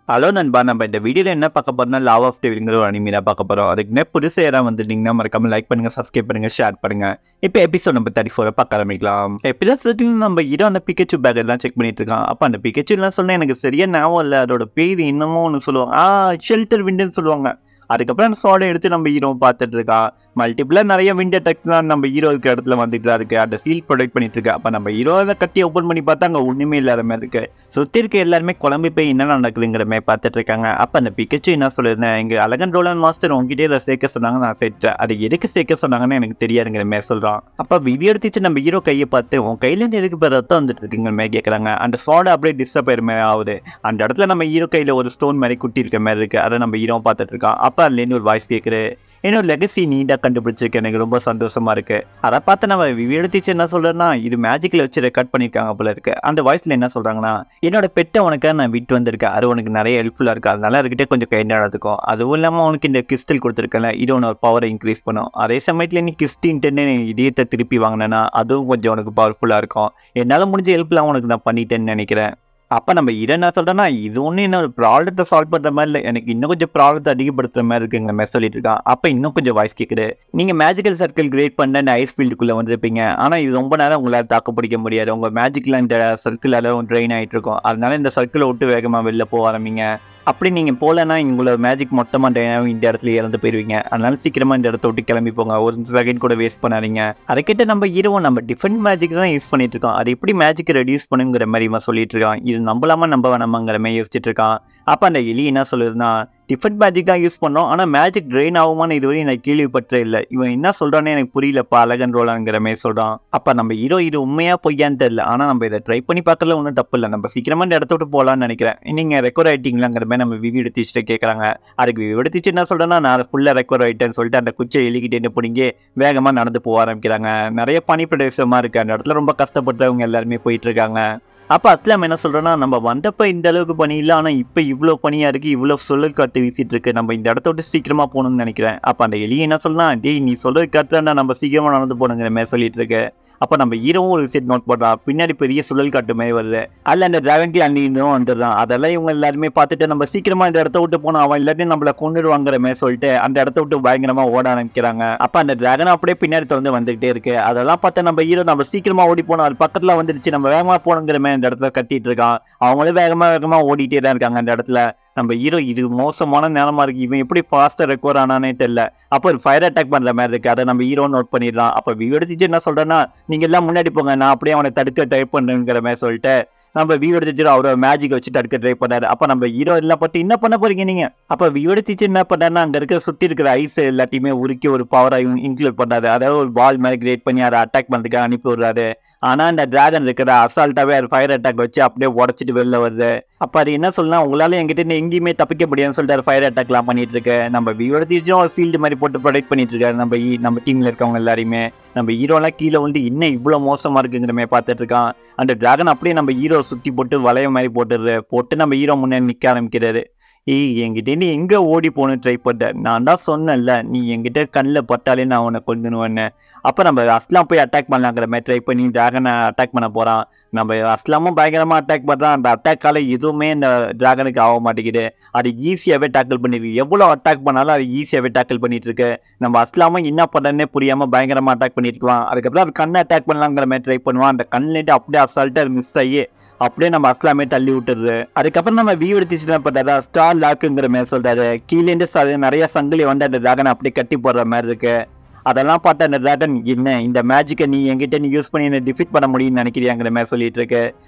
Hello நண்பா, நம்ம இந்த வீடியோல என்ன பார்க்க போறோம்னா, லா ஆஃப் டெவில்ங்கிற ஒரு அனிமி தான் பார்க்க போறோம். அதுக்குன்னே புதுசா யாராவது வந்திருந்தீங்கன்னா மறக்காம லைக் பண்ணுங்க, சப்ஸ்கிரைப் பண்ணுங்க, ஷேர் பண்ணுங்க. இப்போ எபிசோட் நம்பர் 34 பார்க்க ஆரம்பிக்கலாம். எபிசோட் 13 நம்ம ஹீரோ அந்த பிகேச்சு பேக் எல்லாம் செக் பண்ணிட்டு இருக்கான். அப்ப அந்த பிகேச்சு எல்லாம் சொன்னா எனக்கு சரியா ஞாபகம் இல்ல. அதோட பேர் என்னமோ ஒன்று சொல்லுவாங்க. ஷெல்டர் விண்டுன்னு சொல்லுவாங்க. அதுக்கப்புறம் அந்த சோடை எடுத்து நம்ம ஹீரோ பார்த்துட்டு இருக்கான். மல்டிபிளா நிறைய விண்ட் அட்டாக்ஸ் தான் நம்ம ஹீரோ இருக்கிற இடத்துல வந்துட்டு தான் இருக்கு. அந்த சீல் ப்ரொடெக்ட் பண்ணிட்டு இருக்கு. அப்ப நம்ம ஹீரோ அதை கட்டி ஓப்பன் பண்ணி பார்த்தா அங்க ஒண்ணுமே இல்லாத மாதிரி இருக்கு. சுத்தி இருக்க எல்லாருமே குழம்பி போய் என்ன நடக்குதுங்கிற மாதிரி பார்த்துட்டு இருக்காங்க. அப்ப அந்த பிகச்சு என்ன சொல்லிருந்தேன், எங்க அழகன் ரோலன் மாஸ்டர் உங்ககிட்ட இதை சேர்க்க சொன்னாங்க, நான் சேர்த்தேன். அது எதுக்கு சேர்க்க சொன்னாங்கன்னு எனக்கு தெரியாதுங்கிற மாதிரி சொல்றான். அப்ப விவி எடுத்துச்சு நம்ம ஹீரோ கையை பார்த்து, உன் கையில இருந்து எதுக்கு இப்போ ரத்தம் வந்துட்டு இருக்குங்கிற மாதிரி கேட்கறாங்க. அந்த சோடை அப்படியே டிஸ்டர்ப் மாதிரி ஆகுது. அந்த இடத்துல நம்ம ஹீரோ கையில ஒரு ஸ்டோன் மாதிரி குட்டி இருக்க மாதிரி இருக்கு. அதை நம்ம ஹீரோ பார்த்துட்டு இருக்கான். அப்ப அதுல இருந்து ஒரு வாய்ஸ் கேட்குது, என்னோட லெகசி நீட்டா கண்டுபிடிச்சிருக்கு, எனக்கு ரொம்ப சந்தோஷமா இருக்கு. அதை பார்த்து நம்ம விவியோட டீச்சர் என்ன சொல்றேன்னா, இது மேஜிக்ல வச்சு ரெக்கார்ட் பண்ணிருக்காங்க போல இருக்கு. அந்த வாய்ஸ்ல என்ன சொல்றாங்கன்னா, என்னோட பெட்டை உனக்கு நான் விட்டு வந்திருக்கேன், அது உனக்கு நிறைய ஹெல்ப்ஃபுல்லா இருக்கு, அதனால இருக்கிட்டே கொஞ்சம் கைண்டா நடக்கும். அதுவும் இல்லாம உனக்கு இந்த கிறிஸ்டல் கொடுத்துருக்கல, இது உனக்கு பவரை இன்க்ரீஸ் பண்ணும். அதே சமயத்துல நீ கிறிஸ்டின்ட்டு இதயத்தை திருப்பி வாங்கினேன்னா அதுவும் கொஞ்சம் உனக்கு பவர்ஃபுல்லா இருக்கும். என்னால முடிஞ்ச ஹெல்ப்லாம் உனக்கு நான் பண்ணிட்டேன்னு நினைக்கிறேன். அப்ப நம்ம இதை என்ன சொல்றேன்னா, இது ஒன்றும் என்ன ஒரு ப்ராப்ளத்தை சால்வ் பண்ற மாதிரி இல்லை, எனக்கு இன்னும் கொஞ்சம் ப்ராப்ளத்தை அதிகப்படுத்துற மாதிரி இருக்குங்கிற மாதிரி சொல்லிட்டு இருக்கான். அப்ப இன்னும் கொஞ்சம் வாய்ஸ் கேட்குது, நீங்க மேஜிக்கல் சர்க்கிள் கிரியேட் பண்ண இந்த ஐஸ் ஃபீல்டுக்குள்ள வந்திருப்பீங்க. ஆனா இது ரொம்ப நேரம் உங்களால் தாக்கு பிடிக்க முடியாது. உங்க மேஜிக்ல இந்த சர்க்கிள் அளவு ட்ரெயின் ஆயிட்டு இருக்கும். அதனால இந்த சர்க்கிளை விட்டு வேகமா வெளில போக ஆரம்பிங்க. அப்படி நீங்க போலன்னா உங்களோட மேஜிக் மொத்தமா இந்த இடத்துல இறந்து போயிருவீங்க. அதனால சீக்கிரமா இந்த இடத்த விட்டு கிளம்பி போங்க, ஒரு செகண்ட் கூட வேஸ்ட் பண்ணாதீங்க. அதை கிட்ட நம்ம ஹீரோ நம்ம டிஃபரெண்ட் மேஜிக் தான் யூஸ் பண்ணிட்டு இருக்கோம், அது எப்படி மேஜிக் ரெடியூஸ் பண்ணுங்கிற மாதிரி இவன் சொல்லிட்டு இருக்கான். இது நம்பலாமா நம்ப வேணாமாங்கிற மாதிரி யோசிச்சுட்டு இருக்கான். அப்ப அந்த எலி என்ன சொல்லுதுன்னா, டிஃபரெண்ட் மேஜிக் தான் யூஸ் பண்ணோம், ஆனா மேஜிக் ட்ரெயின் ஆகுமான்னு இதுவரையும் நான் கேள்விப்பட்டே இல்லை. இவன் என்ன சொல்றானே எனக்கு புரியலப்பா அழகன் ரோலாங்கிற மாதிரி சொல்றான். அப்ப நம்ம ஹீரோ இது உண்மையா பொய்யான்னு தெரியல, ஆனா நம்ம இதை ட்ரை பண்ணி பார்க்கல, ஒன்றும் தப்பு இல்லை. நம்ம சீக்கிரமா இந்த இடத்த விட்டு போகலான்னு நினைக்கிறேன். நீங்க ரெக்கார்ட் ஆயிட்டீங்களாங்கிற மாதிரி நம்ம விவி எடுத்துட்டு கேட்கறாங்க. அதுக்கு விவி எடுத்துச்சு என்ன சொல்றேன்னா, நான் ஃபுல்லா ரெக்கார்ட் ஆயிட்டேன்னு சொல்லிட்டு அந்த குச்சியை எலிக்கிட்டே பிடிங்கி வேகமா நடந்து போக ஆரம்பிக்கிறாங்க. நிறைய பனி பிரதேசமா இருக்கு, அந்த இடத்துல ரொம்ப கஷ்டப்பட்டவங்க எல்லாருமே போயிட்டு இருக்காங்க. அப்ப அஸ்லாம் என்ன சொல்றேன்னா, நம்ம வந்தப்ப இந்த அளவுக்கு பனி இல்லை, ஆனா இப்ப இவ்வளவு பனியா இருக்கு, இவ்வளவு சொல்லல் காட்டு வீசிட்டு இருக்கு, நம்ம இந்த இடத்த விட்டு சீக்கிரமா போகணும்னு நினைக்கிறேன். அப்ப அந்த எலி என்ன சொல்லலாம், டேய் நீ சொல்றது காட்டுறா, நம்ம சீக்கிரமா நடந்து போகணுங்கிற மாதிரி சொல்லிட்டு இருக்கு. அப்ப நம்ம ஹீரோவும் ஒரு விஷயத்தை நோட் பண்றான், பின்னாடி பெரிய சுழல் காட்டு மாதிரி வருது, அதுல அந்த டிராகன்டி அண்ணியும் வந்துடுறான். அதெல்லாம் இவங்க எல்லாருமே பார்த்துட்டு நம்ம சீக்கிரமா இந்த இடத்த விட்டு போனோம், அவன் எல்லாத்தையும் நம்மள கொண்டுடுவாங்கிற மாதிரி சொல்லிட்டு அந்த இடத்த விட்டு பயங்கரமா ஓட ஆரம்பிக்கிறாங்க. அப்ப அந்த டிராகன் அப்படியே பின்னாடி தொடர்ந்து வந்துகிட்டே இருக்கு. அதெல்லாம் பார்த்தா நம்ம ஹீரோ நம்ம சீக்கிரமா ஓடி போனோம், அது பக்கத்துல வந்துருச்சு, நம்ம வேகமா போகணுங்கிற மாதிரி அந்த இடத்துல கத்திட்டு இருக்கான். அவங்களும் வேகமா ஓடிட்டே தான் இருக்காங்க அந்த இடத்துல. நம்ம ஹீரோ இது மோசமான நேரமா இருக்கு, இவன் எப்படி ஃபாஸ்டா ரெக்கவர் ஆனானே தெரியல. அப்போ ஒரு ஃபயர் அட்டாக் பண்ற மாதிரி இருக்கு, அதை நம்ம ஹீரோ நோட் பண்ணிடலாம். அப்ப வியூ எடுத்துட்டு என்ன சொல்றேன்னா, நீங்க எல்லாம் முன்னாடி போங்க, நான் அப்படியே அவனை தடுக்க ட்ரை பண்றேங்கிற மாதிரி சொல்லிட்டு நம்ம வியூ எடுத்துட்டு அவரோட மேஜிக் வச்சு தடுக்க ட்ரை பண்ணாரு. அப்ப நம்ம ஹீரோ எல்லாம் பத்தி என்ன பண்ண போறீங்க நீங்க? அப்ப வியூ எடுத்துட்டு என்ன பண்ணாருன்னா, அங்க இருக்க சுத்தி இருக்கிற ஐஸ் எல்லாத்தையுமே உருக்கி ஒரு பவரை இன்க்ளூட் பண்றாரு. அதாவது ஒரு பால் மாதிரி கிரியேட் பண்ணி அதை அட்டாக் பண்றதுக்கு அனுப்பி விடுறாரு. ஆனா இந்த டிராகன் இருக்கிற அசால்ட்டாவே ஃபயர் அட்டாக் வச்சு அப்படியே உடச்சிட்டு வெளில வருது. அப்ப அது என்ன சொல்லலாம், உங்களால எங்கிட்ட இருந்து எங்கேயுமே தப்பிக்க முடியாதுன்னு சொல்லிட்டு ஃபயர் அட்டாக் எல்லாம் பண்ணிட்டு இருக்கு. நம்ம வியூ எடுத்துச்சும் ஃபீல்டு மாதிரி போட்டு ப்ரொடெக்ட் பண்ணிட்டு இருக்காரு நம்ம டீம்ல இருக்கவங்க எல்லாருமே. நம்ம ஹீரோலாம் கீழே வந்து இன்னும் இவ்வளவு மோசமா இருக்குங்கிற மாதிரி பார்த்துட்டு இருக்கான். அந்த டிராகன் அப்படியே நம்ம ஹீரோ சுத்தி போட்டு வளைய மாதிரி போட்டு நம்ம ஹீரோ முன்னாடி நிக்க ஆரம்பிக்கிறாரு. என்கிட்ட நீ எங்க ஓடி போகணும்னு ட்ரை பண்ண, நான் தான் சொன்னேன்ல, நீ என்கிட்ட கண்ணில் பட்டாலே நான் உன்னை கொண்டுனுவேன்னு. அப்போ நம்ம அஸ்லாம் போய் அட்டாக் பண்ணலாங்கிற மாதிரி ட்ரை பண்ணி டிராகனை அட்டாக் பண்ண போறான். நம்ம அஸ்லாமும் பயங்கரமா அட்டாக் பண்றான். அந்த அட்டாக்கால எதுவுமே இந்த டிராகனுக்கு ஆக மாட்டேங்குது, அது ஈஸியாவே டேக்கிள் பண்ணிருக்கு. எவ்வளவு அட்டாக் பண்ணாலும் அது ஈஸியாவே டேக்கிள் பண்ணிட்டு இருக்கு. நம்ம அஸ்லாமும் என்ன பண்ணனே புரியாம பயங்கரமா அட்டாக் பண்ணிட்டு இருக்கான். அதுக்கப்புறம் அது கண்ணை அட்டாக் பண்ணலாங்கிற மாதிரி ட்ரை பண்ணுவான். அந்த கண்ணிலேட்டு அப்படியே அசால்ட்டா மிஸ் ஆகி அப்படியே நம்ம அஸ்லாமே தள்ளி விட்டுருது. அதுக்கப்புறம் நம்ம வியூ எடுத்துச்சுன்னா பார்த்தா ஸ்டார் லாக்குங்கிற மாதிரி சொல்றாரு. கீழேருந்து நிறைய சங்கிலி வந்து அந்த டிராகனை அப்படியே கட்டி போடுற மாதிரி இருக்கு. அதெல்லாம் பார்த்தா அந்த டிராகன், என்ன இந்த மேஜிக்கை நீ என்கிட்ட நீ யூஸ் பண்ணி என்ன டிஃபீட் பண்ண முடியும்னு நினைக்கிறியாங்கிற மாதிரி சொல்லிட்டு இருக்கு.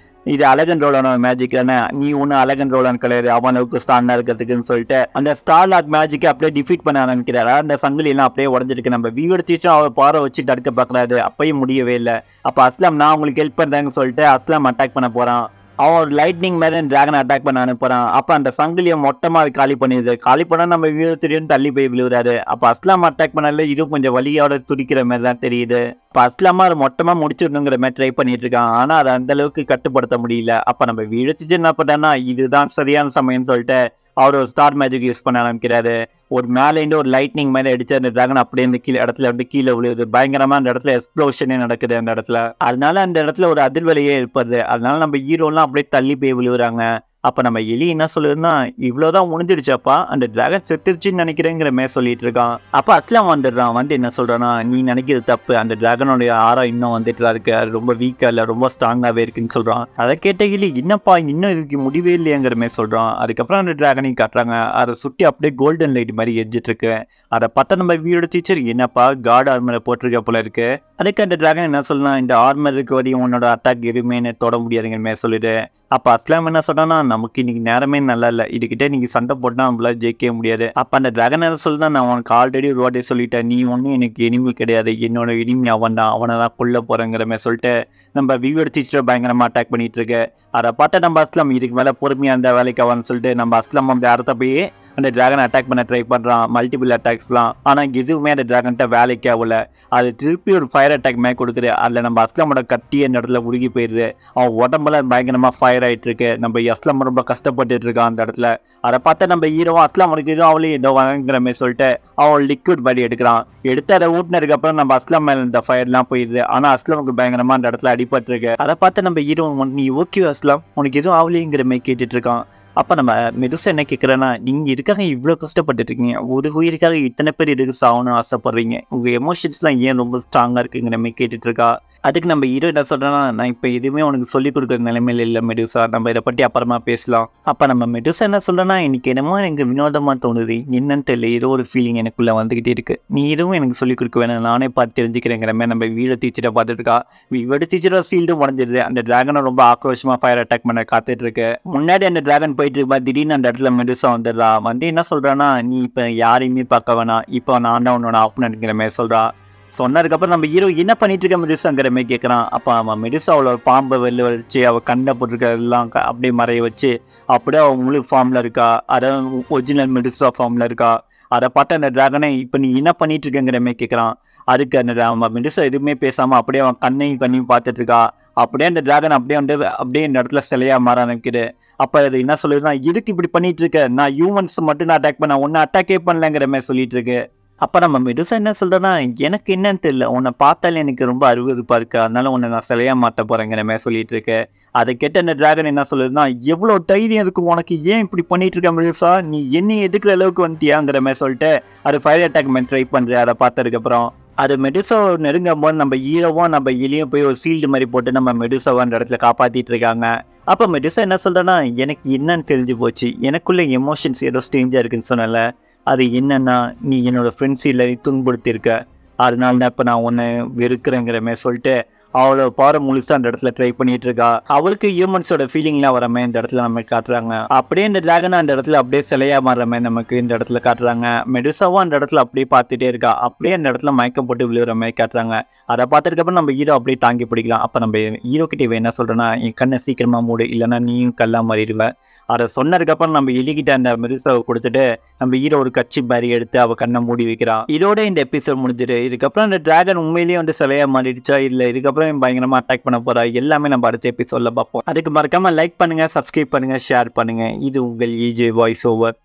இது அழகன் ரோலான மேஜிக் தானே, நீ ஒன்னும் அழகன் ரோலான் கிடையாது, அவனுக்கு ஸ்டாண்டா இருக்கிறதுக்குன்னு சொல்லிட்டு அந்த ஸ்டார் லாக் மேஜிக்கை அப்படியே டிஃபீட் பண்ண ஆரம்பிக்கிறாரா. அந்த சங்கிலி எல்லாம் அப்படியே உடஞ்சிருக்கு. நம்ம வியூ எடுத்துச்சும் அவர் பாறை வச்சு தடுக்க பார்க்கறாரு, அப்பயும் முடியவே இல்லை. அப்ப அஸ்லாம் நான் உங்களுக்கு ஹெல்ப் பண்றேன்னு சொல்லிட்டு அஸ்லாம் அட்டாக் பண்ண போறான். அவன் ஒரு லைட்னிங் மாதிரி டிராகன் அட்டாக் பண்ண அனுப்புறான். அப்ப அந்த சங்கிலியை மொத்தமா காலி பண்ணிடுது. காலி பண்ணா நம்ம வியூ திடீர்னு தள்ளி போய் விழுவுறாரு. அப்ப அஸ்லாம் அட்டாக் பண்ணல, இதுவும் கொஞ்சம் வலியோட துடிக்கிற மாதிரி தான் தெரியுது. இப்ப அஸ்லாமா அதை மொத்தமா முடிச்சிடணுங்கிற மாதிரி ட்ரை பண்ணிட்டு இருக்கான். ஆனா அதை அந்த அளவுக்கு கட்டுப்படுத்த முடியல. அப்ப நம்ம விழுச்சிச்சு என்ன பண்ணா, இதுதான் சரியான சமயம் சொல்லிட்டு அவர் ஒரு ஸ்டார் மேஜிக் யூஸ் பண்ண ஆரம்பிக்கிறாரு. ஒரு மேலேருந்து ஒரு லைட்னிங் மாதிரி அடிச்சு அந்த டிராகன் அப்படியே இந்த இடத்துல வந்து கீழே விழுது. பயங்கரமா அந்த இடத்துல எக்ஸ்ப்ளோஷனே நடக்குது அந்த இடத்துல. அதனால அந்த இடத்துல ஒரு அதிர்வலையே இருப்பது. அதனால நம்ம ஹீரோலாம் அப்படியே தள்ளி போய் விழுவுறாங்க. அப்ப நம்ம எலி என்ன சொல்லுதுன்னா, இவ்வளவுதான் முடிஞ்சிடுச்சாப்பா, அந்த டிராகன் செத்துருச்சுன்னு நினைக்கிறேங்கிற மாதிரி சொல்லிட்டு இருக்கான். அப்ப அஸ்லாம் வந்துடுறான். வந்து என்ன சொல்றான்னா, நீ நினைக்கிறது தப்பு, அந்த டிராகனுடைய ஆரா இன்னும் வந்துட்டு தான் இருக்கு, அது ரொம்ப வீக்கா இல்ல, ரொம்ப ஸ்ட்ராங்காவே இருக்குன்னு சொல்றான். அதை கேட்ட எலி, என்னப்பா இன்னும் இதுக்கு முடிவே இல்லையங்கிற மாதிரி சொல்றான். அதுக்கப்புறம் அந்த டிராகனையும் காட்டுறாங்க. அதை சுட்டி அப்படியே கோல்டன் லைட் மாதிரி எரிஞ்சிட்டு இருக்கு. அதை பார்த்தா நம்ம வீயோட டீச்சர், என்னப்பா காட் ஆர்மரை போட்டிருக்க போல இருக்கு. அதுக்கு அந்த டிராகன் என்ன சொல்லலாம், இந்த ஆர்மர் இருக்க வரையும் உன்னோட அட்டாக் எதுவுமே தொட முடியாதுங்கிற மாதிரி சொல்லிடு. அப்ப அஸ்லாம் என்ன சொல்றான்னா, நமக்கு இன்னைக்கு நேரமே நல்லா இல்ல, இதுகிட்ட நீங்க சண்டை போட்டா நம்மளால ஜெயிக்கவே முடியாது. அப்ப அந்த டிராகன் என்ன சொல்லுதான், நான் உனக்கு ஆல்ரெடி ஒரு வாட்டி சொல்லிட்டேன், நீ ஒன்னும் எனக்கு எனிமி கிடையாது, என்னோட எனிமி அவன் தான், அவனை தான் கொல்ல போறேங்கிற மாதிரி சொல்லிட்டு நம்ம வியூவர் டீச்சரை பயங்கரமா அட்டாக் பண்ணிட்டு இருக்கு. அதை பார்த்தா நம்ம அஸ்லாம் இதுக்கு மேல பொறுமையா அந்த வேலைக்கு ஆவான்னு சொல்லிட்டு நம்ம அஸ்லாம் அந்த இடத்த போய் அந்த டிராகன் அட்டாக் பண்ண ட்ரை பண்றான். மல்டிபிள் அட்டாக்ஸ்லாம். ஆனா எதுவுமே அந்த டிராகன்ட்ட வேலைக்கு ஆகல. அது திருப்பி ஒரு ஃபயர் அட்டாக் மேலே கொடுக்குது. அதில் நம்ம அஸ்லாமோட கட்டி அந்த இடத்துல உருகி போயிடுது. அவன் உடம்புல பயங்கரமா ஃபயர் ஆயிட்டு இருக்கு. நம்ம அஸ்லாம் ரொம்ப கஷ்டப்பட்டு இருக்கான் அந்த இடத்துல. அதை பார்த்தா நம்ம ஹீரோவா அஸ்லாம் உனக்கு எதுவும் அவளையும் ஏதோ வாங்குற மாதிரி சொல்லிட்டு அவன் லிக்விட் பாடி எடுக்கிறான். எடுத்து அதை ஊட்டினதுக்கு அப்புறம் நம்ம அஸ்லாம் மேல இந்த ஃபயர்லாம் போயிடுது. ஆனா அஸ்லாமுக்கு பயங்கரமா அந்த இடத்துல அடிபட்டு இருக்கு. அதை பார்த்து நம்ம ஹீரோ, நீ ஓகே அஸ்லாம், உனக்கு எதுவும் அவளையுங்கிற மாதிரி கேட்டுட்டு இருக்கான். அப்ப நம்ம மெதுசா என்ன கேட்கிறேன்னா, நீங்க இதுக்காக இவ்வளவு கஷ்டப்பட்டு இருக்கீங்க, ஒரு உயிருக்காக இத்தனை பேர் எதுக்கு சாகணும்னு ஆசைப்படுறீங்க, உங்க எமோஷன்ஸ்லாம் ஏன் ரொம்ப ஸ்ட்ராங்கா இருக்குங்கிற மாதிரி கேட்டுட்டு இருக்கா. அதுக்கு நம்ம ஹீரோ என்ன சொல்றேன்னா, நான் இப்போ எதுவுமே உனக்கு சொல்லிக் கொடுக்குற நிலைமையில இல்லை மெடுசா, நம்ம இதை பற்றி அப்புறமா பேசலாம். அப்போ நம்ம மெடுசா என்ன சொல்றேன்னா, இன்னைக்கு என்னமோ எனக்கு வினோதமா தோணுது, என்னன்னு தெரியல, ஏதோ ஒரு ஃபீலிங் எனக்குள்ள வந்துகிட்டே இருக்கு, நீ எதுவும் எனக்கு சொல்லிக் கொடுக்க வேணாம், நானே பார்த்து தெரிஞ்சுக்கிறேங்கிற மாதிரி நம்ம வீட டீச்சரை பார்த்துட்டு இருக்கா. வீட டீச்சரோட ஃபீல்டும் உடஞ்சிருது. அந்த டிராகனை ரொம்ப ஆக்ரோஷமா ஃபயர் அட்டாக் பண்ண காத்துட்டு இருக்கு. முன்னாடி அந்த டிராகன் போயிட்டு இருக்கா, திடீர்னு அந்த இடத்துல மெடுசா வந்துடுறா. வந்து என்ன சொல்றான்னா, நீ இப்போ யாரையுமே பார்க்க வேணாம், இப்போ நான் தான் உன்னோட ஆப்னன்ட்ங்கிற மாதிரி சொல்றா. சொன்னதுக்கப்புறம் நம்ம ஹீரோ என்ன பண்ணிட்டு இருக்க மெடுசாங்கிற மாதிரி கேட்குறான். அப்போ அவன் மெடுசா அவளோட பாம்பை வெளில வச்சு அவள் கண்ணை போட்டிருக்க எல்லாம் அப்படியே மறைய வச்சு அப்படியே அவன் முழு ஃபார்மில் இருக்கா. அதாவது ஒரிஜினல் மெடுசா ஃபார்மில் இருக்கா. அதை பார்த்து அந்த டிராகனை இப்போ நீ என்ன பண்ணிட்டு இருக்கங்கிற மாதிரி கேட்குறான். அதுக்கு அந்த அவன் மெடுசா எதுவுமே பேசாமல் அப்படியே அவன் கண்ணையும் பார்த்துட்டு இருக்கா. அப்படியே அந்த டிராகன் அப்படியே இந்த இடத்துல சிலையா மாற ஆரம்பிக்குது. அப்போ அது என்ன சொல்லுதுன்னா, இதுக்கு இப்படி பண்ணிட்டு இருக்க, நான் ஹியூமன்ஸ் மட்டும் நான் அட்டாக் பண்ண, ஒன்னும் அட்டாக்கே பண்ணலங்கிற மாதிரி சொல்லிட்டு இருக்கு. அப்போ நம்ம மெடுசா என்ன சொல்கிறேன்னா, எனக்கு என்னன்னு தெரியல, உன்னை பார்த்தாலே எனக்கு ரொம்ப அருவருப்பாக இருக்குது, அதனால உன்னை நான் சிலையா மாட்ட போகிறேங்கிற மாதிரி சொல்லிட்டு இருக்கு. அதை கேட்ட அந்த டிராகன் என்ன சொல்லுதுன்னா, எவ்வளோ தைரியம் இருக்கும் உனக்கு, ஏன் இப்படி பண்ணிட்டு இருக்க மெடுசா, நீ என்ன எதுக்குற அளவுக்கு வந்துட்டியாங்கிற மாதிரி சொல்லிட்டு அது ஃபயர் அட்டாக் மாதிரி ட்ரை பண்ணுற. அதை பார்த்ததுக்கப்புறம் அது மெடுசா நெருங்கும் போது நம்ம ஹீரோவும் நம்ம எலியும் போய் ஒரு சீல்டு மாதிரி போட்டு நம்ம மெடுசாவை அந்த இடத்துல காப்பாற்றிட்டு இருக்காங்க. அப்போ மெடுசா என்ன சொல்கிறேன்னா, எனக்கு என்னன்னு தெரிஞ்சு போச்சு, எனக்குள்ள எமோஷன்ஸ் ஏதோ ஸ்ட்ரேஞ்சாக இருக்குன்னு சொன்னல, அது என்னன்னா, நீ என்னோட ஃப்ரெண்ட்ஸ் இல்லை துன்புறுத்திருக்க, அதனால தான் இப்போ நான் உன்னை வெறுக்கிறேங்கிற மாதிரி சொல்லிட்டு அவளை பாரு முழுசா அந்த இடத்துல ட்ரை பண்ணிட்டு இருக்கா. அவளுக்கு ஹியூமன்ஸோட ஃபீலிங்லாம் வர மாதிரி இந்த இடத்துல நம்ம காட்டுறாங்க. அப்படியே இந்த டிராகன் அந்த இடத்துல அப்படியே சிலையா மாறுற மாதிரி நமக்கு இந்த இடத்துல காட்டுறாங்க. மெடுசாவும் அந்த இடத்துல அப்படியே பார்த்துட்டே இருக்கா. அப்படியே அந்த இடத்துல மயக்கம் போட்டு விழுகிற மாதிரி காட்டுறாங்க. அதை பார்த்துருக்கப்புறம் நம்ம ஹீரோ அப்படியே தாங்கி பிடிக்கலாம். அப்போ நம்ம ஹீரோ கிட்ட என்ன சொல்றேன்னா, என் கண்ணை சீக்கிரமா மூடு, இல்லைன்னா நீயும் கல்லா மாறிடுவேன். அதை சொன்னதுக்கப்புறம் நம்ம எலிகிட்ட அந்த மெடுசாவை கொடுத்துட்டு நம்ம ஹீரோ ஒரு கட்சி மாதிரி எடுத்து அவ கண்ணை மூடி வைக்கிறான். இதோட இந்த எபிசோட் முடிஞ்சிரு. இதுக்கப்புறம் அந்த டிராகன் உண்மையிலேயே வந்து சிலையா மாறிடுச்சா, இல்லை இதுக்கப்புறம் பயங்கரமா அட்டாக் பண்ண போறா, எல்லாமே நம்ம அடுத்த எபிசோட்ல பார்ப்போம். அதுக்கு மறக்காம லைக் பண்ணுங்க, சப்ஸ்கிரைப் பண்ணுங்க, ஷேர் பண்ணுங்க. இது உங்கள் EJ வாய்ஸ் ஓவர்.